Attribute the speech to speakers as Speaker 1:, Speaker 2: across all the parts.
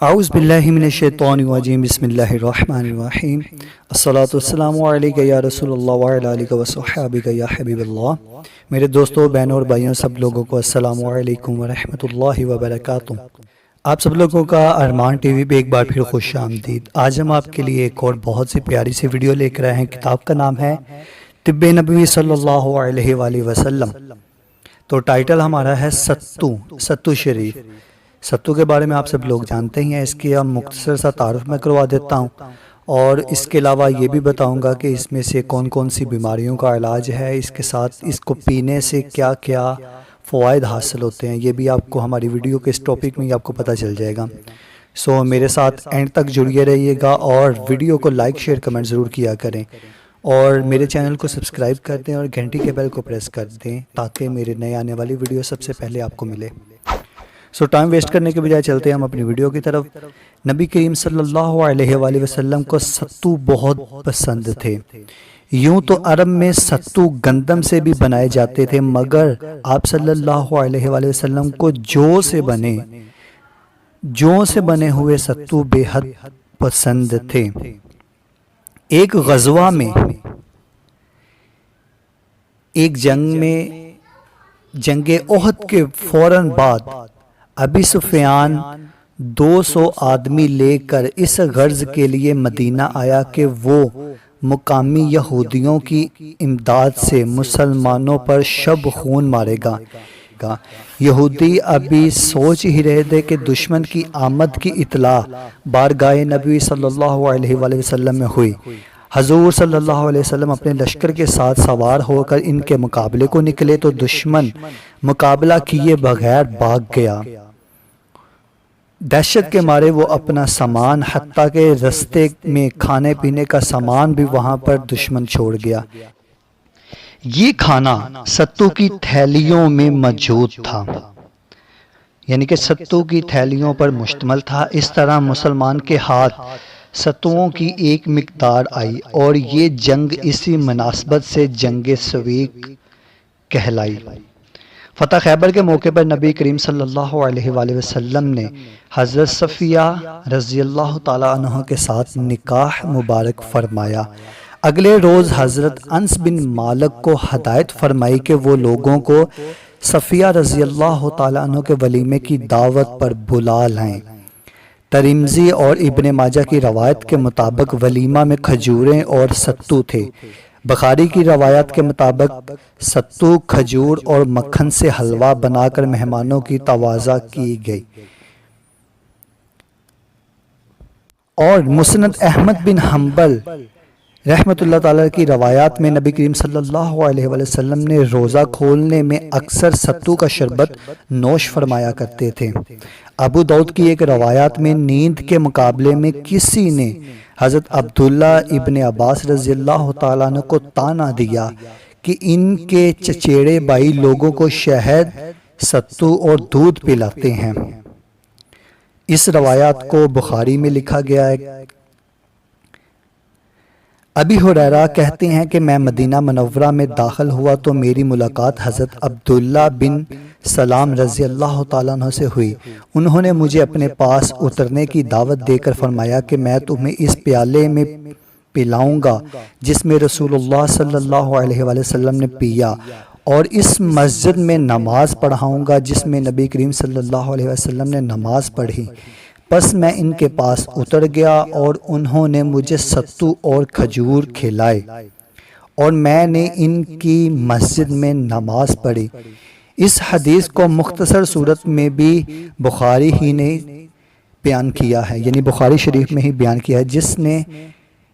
Speaker 1: اعوذ باللہ من الشیطان الرجیم بسم اللہ الرحمن الرحیم الصلاۃ والسلام علیکہ یا رسول اللہ وعلی آلہ وصحبہ یا حبیب اللہ۔ میرے دوستوں، بہنوں اور بھائیوں، سب لوگوں کو السلام علیکم ورحمۃ اللہ وبرکاتہ۔ آپ سب لوگوں کا ارمان ٹی وی پہ ایک بار پھر خوش آمدید۔ آج ہم آپ کے لیے ایک اور بہت سی پیاری سی ویڈیو لے کر آئے ہیں۔ کتاب کا نام ہے طب نبوی صلی اللہ علیہ وآلہ وسلم۔ تو ٹائٹل ہمارا ہے ستو شریف۔ ستو کے بارے میں آپ سب لوگ جانتے ہی ہیں، اس کی ہم مختصر سا تعارف میں کروا دیتا ہوں، اور اس کے علاوہ یہ بھی بتاؤں گا کہ اس میں سے کون کون سی بیماریوں کا علاج ہے، اس کے ساتھ اس کو پینے سے کیا کیا فوائد حاصل ہوتے ہیں، یہ بھی آپ کو ہماری ویڈیو کے اس ٹاپک میں ہی آپ کو پتہ چل جائے گا۔ سو میرے ساتھ اینڈ تک جڑیے رہیے گا، اور ویڈیو کو لائک شیئر کمنٹ ضرور کیا کریں، اور میرے چینل کو سبسکرائب کر دیں اور گھنٹی کے بیل کو پریس کر دیں تاکہ میرے نئے آنے والی ویڈیو سب سے پہلے آپ کو ملے۔ سو ٹائم ویسٹ کرنے کے بجائے چلتے ہیں ہم اپنی ویڈیو کی طرف۔ نبی کریم صلی اللہ علیہ وآلہ وسلم کو ستو بہت پسند تھے۔ یوں تو عرب میں ستو گندم سے بھی بنائے جاتے تھے، مگر آپ صلی اللہ علیہ وآلہ وسلم کو جو سے بنے ہوئے ستو بے حد پسند تھے۔ ایک غزوہ میں، ایک جنگ میں، جنگ احد کے فوراً بعد ابی سفیان 200 آدمی لے کر اس غرض کے لیے مدینہ آیا کہ وہ مقامی یہودیوں کی امداد سے مسلمانوں پر شب خون مارے گا۔ یہودی ابھی سوچ ہی رہے تھے کہ دشمن کی آمد کی اطلاع بارگاہ نبی صلی اللہ علیہ وآلہ وسلم میں ہوئی۔ حضور صلی اللہ علیہ وسلم اپنے لشکر کے ساتھ سوار ہو کر ان کے مقابلے کو نکلے تو دشمن مقابلہ کیے بغیر بھاگ گیا۔ دہشت کے مارے وہ اپنا سامان، حتیٰ کہ رستے میں کھانے پینے کا سامان بھی وہاں پر دشمن چھوڑ گیا۔ یہ کھانا ستو کی تھیلیوں میں موجود تھا، یعنی کہ ستو کی تھیلیوں پر مشتمل تھا۔ اس طرح مسلمان کے ہاتھ ستوؤں کی ایک مقدار آئی، اور یہ جنگ اسی مناسبت سے جنگ سویق کہلائی۔ فتح خیبر کے موقع پر نبی کریم صلی اللہ علیہ وآلہ وسلم نے حضرت صفیہ رضی اللہ تعالیٰ عنہ کے ساتھ نکاح مبارک فرمایا۔ اگلے روز حضرت انس بن مالک کو ہدایت فرمائی کہ وہ لوگوں کو صفیہ رضی اللہ تعالیٰ عنہ کے ولیمے کی دعوت پر بلا لائیں۔ ترمذی اور ابن ماجہ کی روایت کے مطابق ولیمہ میں کھجوریں اور ستو تھے۔ بخاری کی روایت کے مطابق ستو، کھجور اور مکھن سے حلوہ بنا کر مہمانوں کی تواضع کی گئی۔ اور مسند احمد بن حنبل رحمۃ اللہ تعالیٰ کی روایات میں نبی کریم صلی اللہ علیہ وآلہ وسلم نے روزہ کھولنے میں اکثر ستو کا شربت نوش فرمایا کرتے تھے۔ ابو داؤد کی ایک روایات میں نیند کے مقابلے میں کسی نے حضرت عبداللہ ابن عباس رضی اللہ تعالیٰ عنہ کو طعنہ دیا کہ ان کے چچیرے بھائی لوگوں کو شہد، ستو اور دودھ پلاتے ہیں۔ اس روایات کو بخاری میں لکھا گیا ہے۔ ابی ہریرہ کہتے ہیں کہ میں مدینہ منورہ میں داخل ہوا تو میری ملاقات حضرت عبداللہ بن سلام رضی اللہ تعالیٰ عنہ سے ہوئی۔ انہوں نے مجھے اپنے پاس اترنے کی دعوت دے کر فرمایا کہ میں تمہیں اس پیالے میں پلاؤں گا جس میں رسول اللہ صلی اللہ علیہ وآلہ وسلم نے پیا، اور اس مسجد میں نماز پڑھاؤں گا جس میں نبی کریم صلی اللہ علیہ وسلم نے نماز پڑھی۔ پس میں ان کے پاس اتر گیا اور انہوں نے مجھے ستو اور کھجور کھلائے، اور میں نے ان کی مسجد میں نماز پڑھی۔ اس حدیث کو مختصر صورت میں بھی بخاری ہی نے بیان کیا ہے، یعنی بخاری شریف میں ہی بیان کیا ہے، جس نے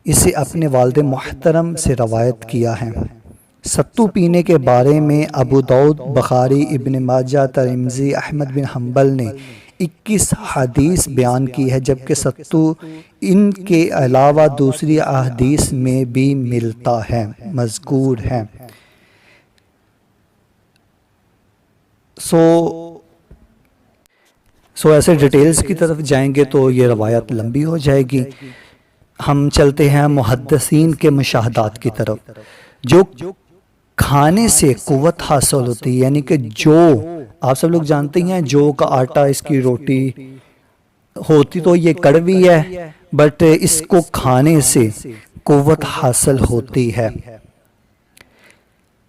Speaker 1: اسے اپنے والد محترم سے روایت کیا ہے۔ ستو پینے کے بارے میں ابو داؤد، بخاری، ابن ماجہ، ترمذی، احمد بن حنبل نے 21 حدیث بیان کی ہے، جبکہ ستو ان کے علاوہ دوسری احادیث میں بھی ملتا ہے، مذکور ہے۔ سو ایسے ڈیٹیلز کی طرف جائیں گے تو یہ روایت لمبی ہو جائے گی۔ ہم چلتے ہیں محدثین کے مشاہدات کی طرف۔ جو کھانے سے قوت حاصل ہوتی ہے، یعنی کہ جو آپ سب لوگ جانتے ہیں جو کا آٹا، اس کی روٹی ہوتی تو یہ کڑوی ہے بٹ اس کو کھانے سے قوت حاصل ہوتی ہے۔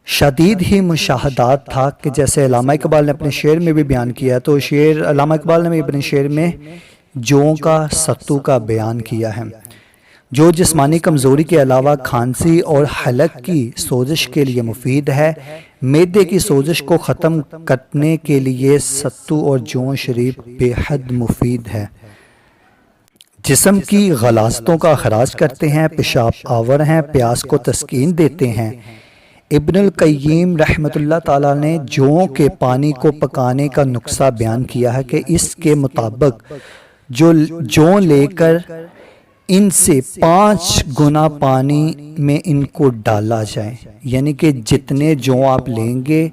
Speaker 1: شدید ہی مشاہدات تھا کہ جیسے علامہ اقبال نے اپنے شعر میں بھی بیان کیا، تو علامہ اقبال نے بھی اپنے شعر میں جوں کا ستو کا بیان کیا ہے، جو جسمانی کمزوری کے علاوہ کھانسی اور حلق کی سوزش کے لیے مفید ہے۔ معدے کی سوزش کو ختم کرنے کے لیے ستو اور جوں شریف بے حد مفید ہے۔ جسم کی غلاظتوں کا اخراج کرتے ہیں، پیشاب آور ہیں، پیاس کو تسکین دیتے ہیں۔ ابن القیم رحمۃ اللہ تعالیٰ نے جوں کے پانی کو پکانے کا نسخہ بیان کیا ہے کہ اس کے مطابق جو جوں لے کر ان سے 5 گنا پانی میں ان کو ڈالا جائے، یعنی کہ جتنے جوں آپ لیں گے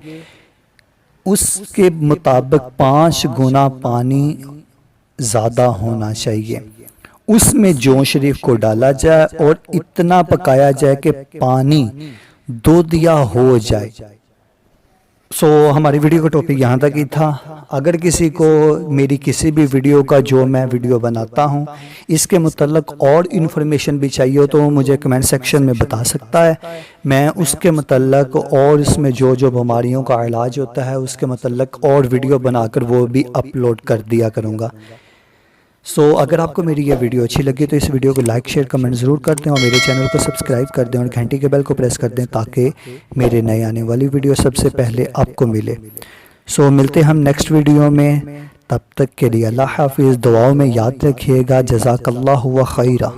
Speaker 1: اس کے مطابق 5 گنا پانی زیادہ ہونا چاہیے، اس میں جوں شریف کو ڈالا جائے اور اتنا پکایا جائے کہ پانی دودیا ہو جائے۔ ہماری ویڈیو کا ٹاپک یہاں تک ہی تھا۔ اگر کسی کو میری کسی بھی ویڈیو کا جو میں ویڈیو بناتا ہوں اس کے متعلق اور انفارمیشن بھی چاہیے ہو تو مجھے کمنٹ سیکشن میں بتا سکتا ہے، میں اس کے متعلق اور اس میں جو بیماریوں کا علاج ہوتا ہے اس کے متعلق اور ویڈیو بنا کر وہ بھی اپلوڈ کر دیا کروں گا۔ اگر آپ کو میری یہ ویڈیو اچھی لگی تو اس ویڈیو کو لائک شیئر کمنٹ ضرور کر دیں اور میرے چینل کو سبسکرائب کر دیں اور گھنٹی کے بیل کو پریس کر دیں تاکہ میرے نئے آنے والی ویڈیو سب سے پہلے آپ کو ملے۔ ملتے ہم نیکسٹ ویڈیو میں، تب تک کے لیے اللہ حافظ، دعاؤں میں یاد رکھیے گا۔ جزاک اللہ خیرہ۔